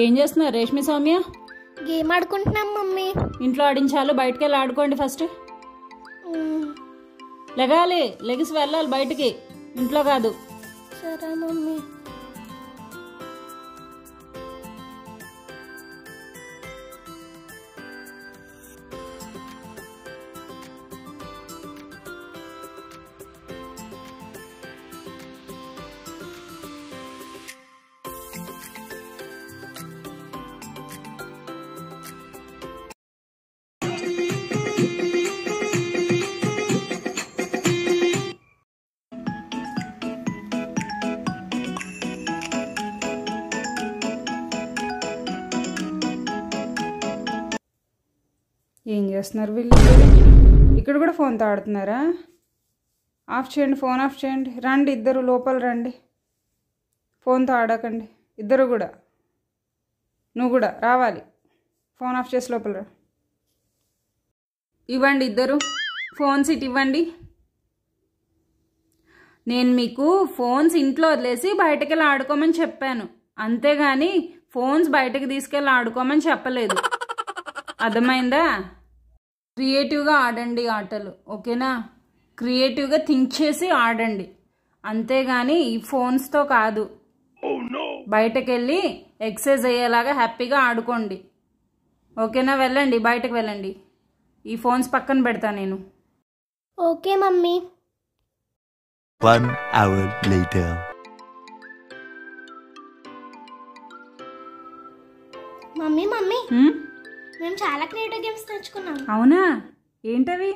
ఏం చేస్తున్నారు రేష్మి సౌమ్య? గేమ్ ఆడుకుంటున్నాం మమ్మీ. ఇంట్లో ఆడించాలు, బయటికి వెళ్ళి ఆడుకోండి. ఫస్ట్ లెగాలి, లెగిసి వెళ్ళాలి బయటికి, ఇంట్లో కాదు. సరే మమ్మీ. ఏం చేస్తున్నారు వీళ్ళు? ఇక్కడ కూడా ఫోన్తో ఆడుతున్నారా? ఆఫ్ చేయండి, ఫోన్ ఆఫ్ చేయండి. రండి, ఇద్దరు లోపల రండి. ఫోన్తో ఆడకండి ఇద్దరు కూడా. నువ్వు కూడా రావాలి. ఫోన్ ఆఫ్ చేసి లోపల రా. ఇవ్వండి ఇద్దరు ఫోన్స్, ఇటు ఇవ్వండి. నేను మీకు ఫోన్స్ ఇంట్లో వదిలేసి బయటకు వెళ్ళి ఆడుకోమని చెప్పాను, అంతేగాని ఫోన్స్ బయటకు తీసుకెళ్ళి ఆడుకోమని చెప్పలేదు. అర్థమైందా? క్రియేటివ్గా ఆడండి ఆటలు, ఓకేనా? క్రియేటివ్గా థింక్ చేసి ఆడండి, అంతేగాని ఈ ఫోన్స్తో కాదు. బయటకు వెళ్ళి ఎక్సర్సైజ్ అయ్యేలాగా హ్యాపీగా ఆడుకోండి, ఓకేనా? వెళ్ళండి, బయటకు వెళ్ళండి. ఈ ఫోన్స్ పక్కన పెడతా నేను. Okay mummy. 1 hour later. Mummy mummy, మేము చాలా క్రియేటివ్ గేమ్స్ తెచ్చుకున్నాం. అవునా? ఏంటవి?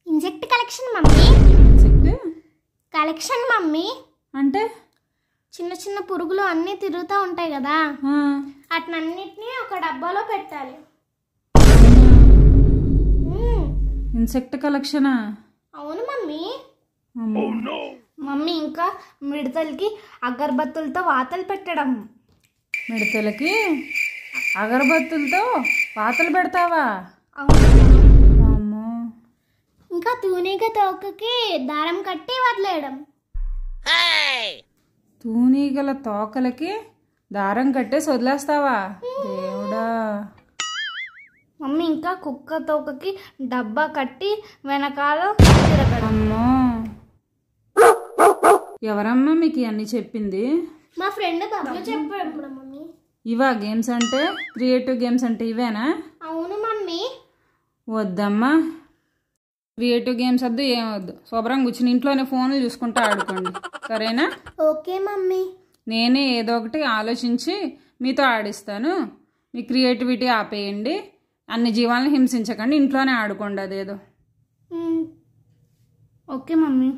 Insect collection mummy. Insect collection mummy అంటే చిన్న చిన్న పురుగులు అన్నీ తిరుగుతూ ఉంటాయి కదా, వాటినన్నిటినీ ఒక డబ్బాలో పెట్టాలి. ఇన్సెక్ట్ కలెక్షనా? అవును మమ్మీ. మమ్మీ ఇంకా మిడతలకి అగరబత్తులతో వాతలు పెట్టడం. మిడతలకి అగరబత్తులతో పాతలు పెడతావా? అమ్మో. ఇంకా తూనీగ తోకకి దారం కట్టి వదిలేయడం. తూనీగల తోకలకి దారం కట్టేసి వదిలేస్తావా? దేవుడా. మమ్మీ ఇంకా కుక్క తోకకి డబ్బా కట్టి వెనకాల తిరగడం. అమ్మో, ఎవరమ్మా మీకు ఇవన్నీ చెప్పింది? మా ఫ్రెండ్ బబ్లు చెప్పాడు మమ్మీ. ఇవా గేమ్స్ అంటే? క్రియేటివ్ గేమ్స్ అంటే ఇవేనా? అవును మమ్మీ. వద్దమ్మా, క్రియేటివ్ గేమ్స్ వద్దు, ఏం వద్దు. శుభ్రంగా కూర్చుని ఇంట్లోనే ఫోన్లు చూసుకుంటూ ఆడుకోండి, సరేనా? Okay mummy. నేనే ఏదో ఒకటి ఆలోచించి మీతో ఆడిస్తాను. మీ క్రియేటివిటీ ఆపేయండి, అన్ని జీవాలను హింసించకండి, ఇంట్లోనే ఆడుకోండి అదేదో. Okay mummy.